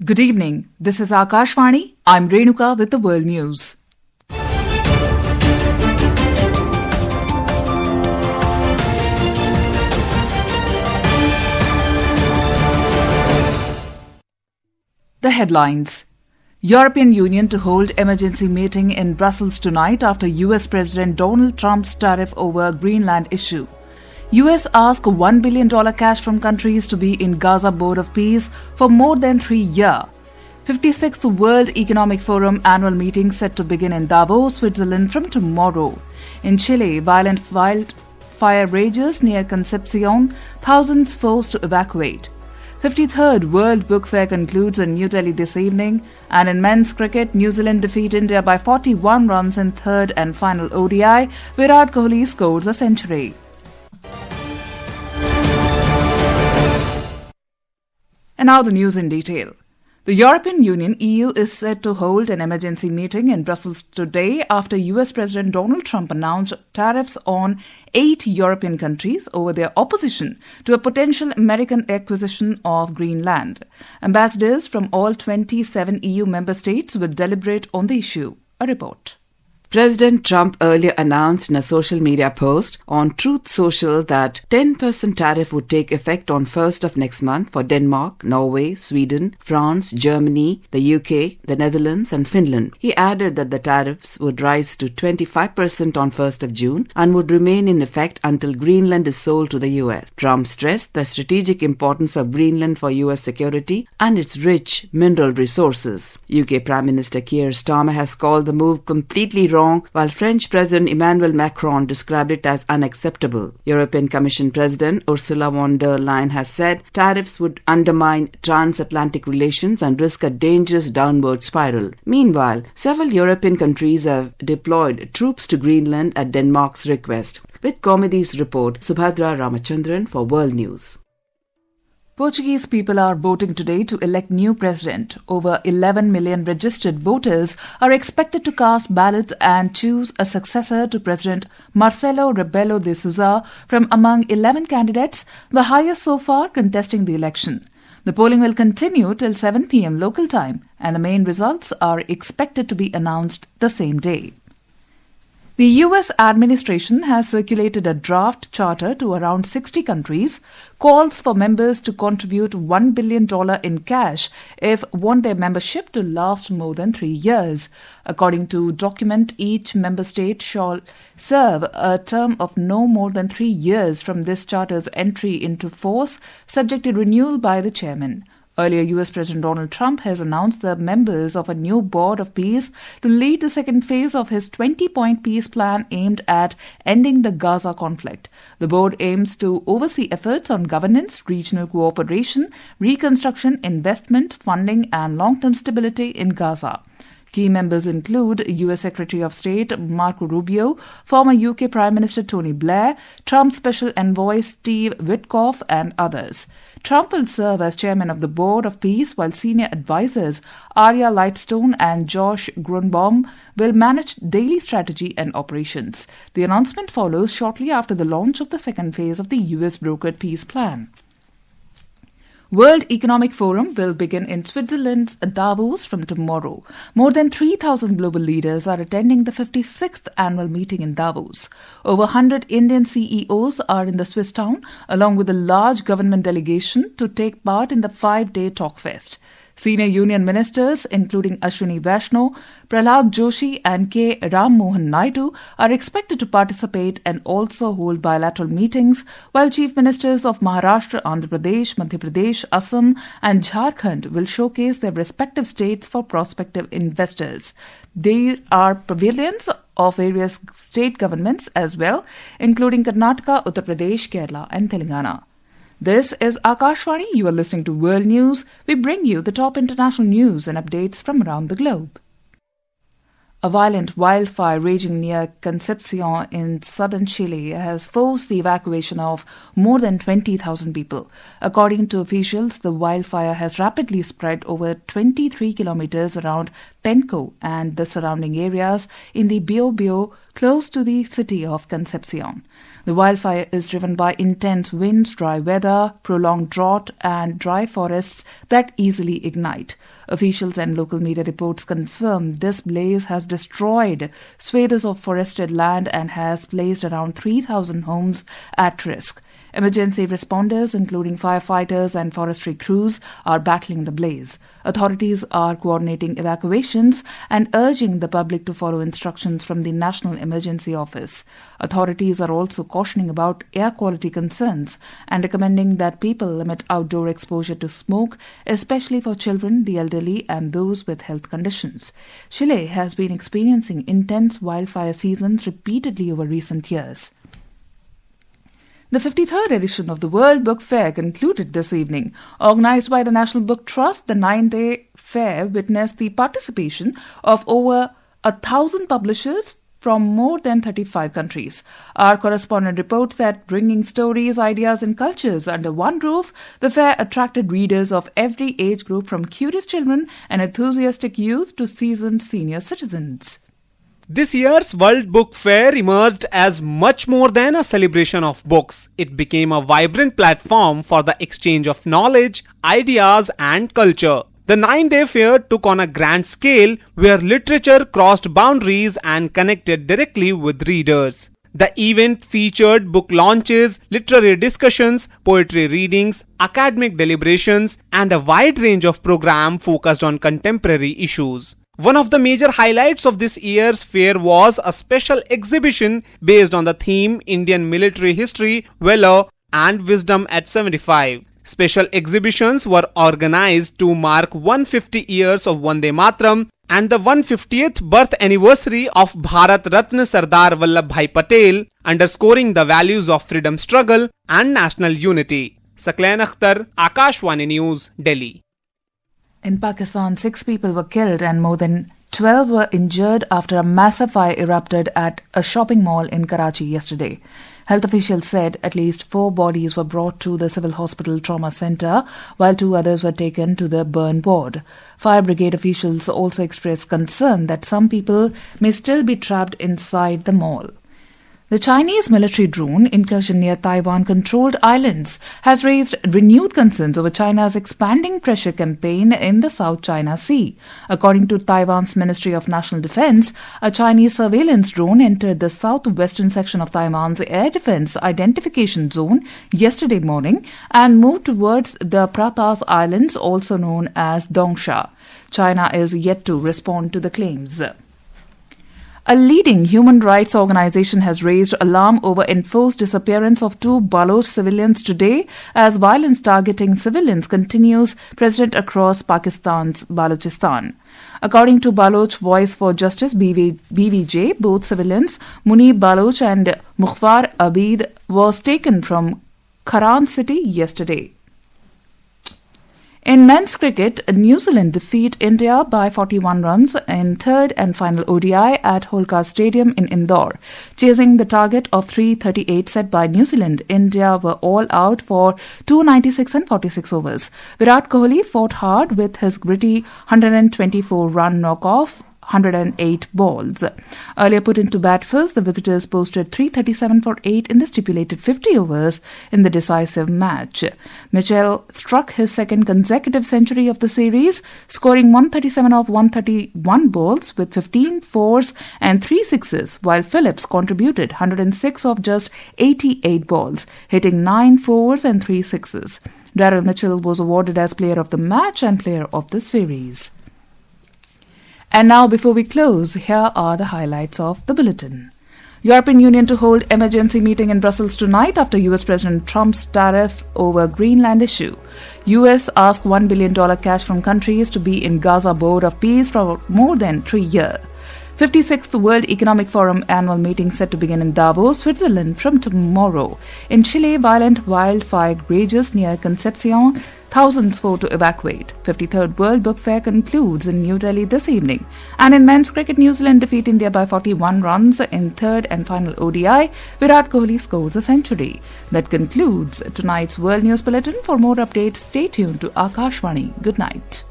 Good evening. This is Akashvani. I'm Renuka with the World News. The headlines. European Union to hold emergency meeting in Brussels tonight after US President Donald Trump's tariff over Greenland issue. US ask $1 billion cash from countries to be in Gaza Board of Peace for more than 3 years. 56th World Economic Forum annual meeting set to begin in Davos, Switzerland from tomorrow. In Chile, violent wildfire rages near Concepcion, thousands forced to evacuate. 53rd World Book Fair concludes in New Delhi this evening, and in men's cricket, New Zealand defeat India by 41 runs in third and final ODI. Virat Kohli scores a century. And now the news in detail. The European Union (EU) is set to hold an emergency meeting in Brussels today after US President Donald Trump announced tariffs on 8 European countries over their opposition to a potential American acquisition of Greenland. Ambassadors from all 27 EU member states will deliberate on the issue. A report. President Trump earlier announced in a social media post on Truth Social that 10% tariff would take effect on 1st of next month for Denmark, Norway, Sweden, France, Germany, the UK, the Netherlands and Finland. He added that the tariffs would rise to 25% on 1st of June and would remain in effect until Greenland is sold to the US. Trump stressed the strategic importance of Greenland for US security and its rich mineral resources. UK Prime Minister Keir Starmer has called the move completely wrong, while French President Emmanuel Macron described it as unacceptable. European Commission President Ursula von der Leyen has said tariffs would undermine transatlantic relations and risk a dangerous downward spiral. Meanwhile, several European countries have deployed troops to Greenland at Denmark's request. With Comedi's report, Subhadra Ramachandran for World News. Portuguese people are voting today to elect new president. Over 11 million registered voters are expected to cast ballots and choose a successor to President Marcelo Rebelo de Sousa from among 11 candidates, the highest so far contesting the election. The polling will continue till 7 p.m. local time, and the main results are expected to be announced the same day. The U.S. administration has circulated a draft charter to around 60 countries, calls for members to contribute $1 billion in cash if want their membership to last more than 3 years. According to document, each member state shall serve a term of no more than 3 years from this charter's entry into force, subject to renewal by the chairman. Earlier, US President Donald Trump has announced the members of a new Board of Peace to lead the second phase of his 20-point peace plan aimed at ending the Gaza conflict. The board aims to oversee efforts on governance, regional cooperation, reconstruction, investment, funding, and long-term stability in Gaza. Key members include U.S. Secretary of State Marco Rubio, former UK Prime Minister Tony Blair, Trump's Special Envoy Steve Witkoff, and others. Trump will serve as chairman of the Board of Peace, while senior advisors Arya Lightstone and Josh Grunbaum will manage daily strategy and operations. The announcement follows shortly after the launch of the second phase of the U.S. brokered peace plan. World Economic Forum will begin in Switzerland's Davos from tomorrow. More than 3,000 global leaders are attending the 56th annual meeting in Davos. Over 100 Indian CEOs are in the Swiss town, along with a large government delegation, to take part in the 5-day talkfest. Senior union ministers, including Ashwini Vaishnaw, Prahlad Joshi and K. Ram Mohan Naidu, are expected to participate and also hold bilateral meetings, while chief ministers of Maharashtra, Andhra Pradesh, Madhya Pradesh, Assam and Jharkhand will showcase their respective states for prospective investors. There are pavilions of various state governments as well, including Karnataka, Uttar Pradesh, Kerala and Telangana. This is Akashvani. You are listening to World News. We bring you the top international news and updates from around the globe. A violent wildfire raging near Concepcion in southern Chile has forced the evacuation of more than 20,000 people. According to officials, the wildfire has rapidly spread over 23 kilometers around Penco and the surrounding areas in the Biobío, close to the city of Concepcion. The wildfire is driven by intense winds, dry weather, prolonged drought, and dry forests that easily ignite. Officials and local media reports confirm this blaze has destroyed swathes of forested land and has placed around 3,000 homes at risk. Emergency responders, including firefighters and forestry crews, are battling the blaze. Authorities are coordinating evacuations and urging the public to follow instructions from the National Emergency Office. Authorities are also cautioning about air quality concerns and recommending that people limit outdoor exposure to smoke, especially for children, the elderly, and those with health conditions. Chile has been experiencing intense wildfire seasons repeatedly over recent years. The 53rd edition of the World Book Fair concluded this evening. Organized by the National Book Trust, the 9-day fair witnessed the participation of over 1,000 publishers from more than 35 countries. Our correspondent reports that bringing stories, ideas and cultures under one roof, the fair attracted readers of every age group from curious children and enthusiastic youth to seasoned senior citizens. This year's World Book Fair emerged as much more than a celebration of books. It became a vibrant platform for the exchange of knowledge, ideas and culture. The 9-day fair took on a grand scale where literature crossed boundaries and connected directly with readers. The event featured book launches, literary discussions, poetry readings, academic deliberations and a wide range of programs focused on contemporary issues. One of the major highlights of this year's fair was a special exhibition based on the theme Indian Military History, Valor and Wisdom at 75. Special exhibitions were organized to mark 150 years of Vande Mataram and the 150th birth anniversary of Bharat Ratna Sardar Vallabhbhai Patel, underscoring the values of freedom struggle and national unity. Saklan Akhtar, Akashvani News, Delhi. In Pakistan, 6 people were killed and more than 12 were injured after a massive fire erupted at a shopping mall in Karachi yesterday. Health officials said at least 4 bodies were brought to the Civil Hospital Trauma Centre, while 2 others were taken to the burn ward. Fire brigade officials also expressed concern that some people may still be trapped inside the mall. The Chinese military drone incursion near Taiwan-controlled islands has raised renewed concerns over China's expanding pressure campaign in the South China Sea. According to Taiwan's Ministry of National Defense, a Chinese surveillance drone entered the southwestern section of Taiwan's air defense identification zone yesterday morning and moved towards the Pratas Islands, also known as Dongsha. China is yet to respond to the claims. A leading human rights organization has raised alarm over enforced disappearance of 2 Baloch civilians today as violence targeting civilians continues present across Pakistan's Balochistan. According to Baloch Voice for Justice BVJ, both civilians, Munib Baloch and Mukhtar Abid, was taken from Karan city yesterday. In men's cricket, New Zealand defeat India by 41 runs in third and final ODI at Holkar Stadium in Indore. Chasing the target of 338 set by New Zealand, India were all out for 296 and 46 overs. Virat Kohli fought hard with his gritty 124-run knock-off 108 balls. Earlier put into bat first, the visitors posted 337 for 8 in the stipulated 50 overs in the decisive match. Mitchell struck his second consecutive century of the series, scoring 137 of 131 balls with 15 fours and 3 sixes, while Phillips contributed 106 of just 88 balls, hitting 9 fours and 3 sixes. Daryl Mitchell was awarded as Player of the Match and Player of the Series. And now, before we close, here are the highlights of the Bulletin. European Union to hold emergency meeting in Brussels tonight after US President Trump's tariff over Greenland issue. US ask $1 billion cash from countries to be in Gaza Board of Peace for more than 3 years. 56th World Economic Forum annual meeting set to begin in Davos, Switzerland from tomorrow. In Chile, violent wildfire rages near Concepcion. Thousands vote to evacuate. 53rd World Book Fair concludes in New Delhi this evening. And in men's cricket, New Zealand defeat India by 41 runs in third and final ODI. Virat Kohli scores a century. That concludes tonight's World News Bulletin. For more updates, stay tuned to Akashvani. Good night.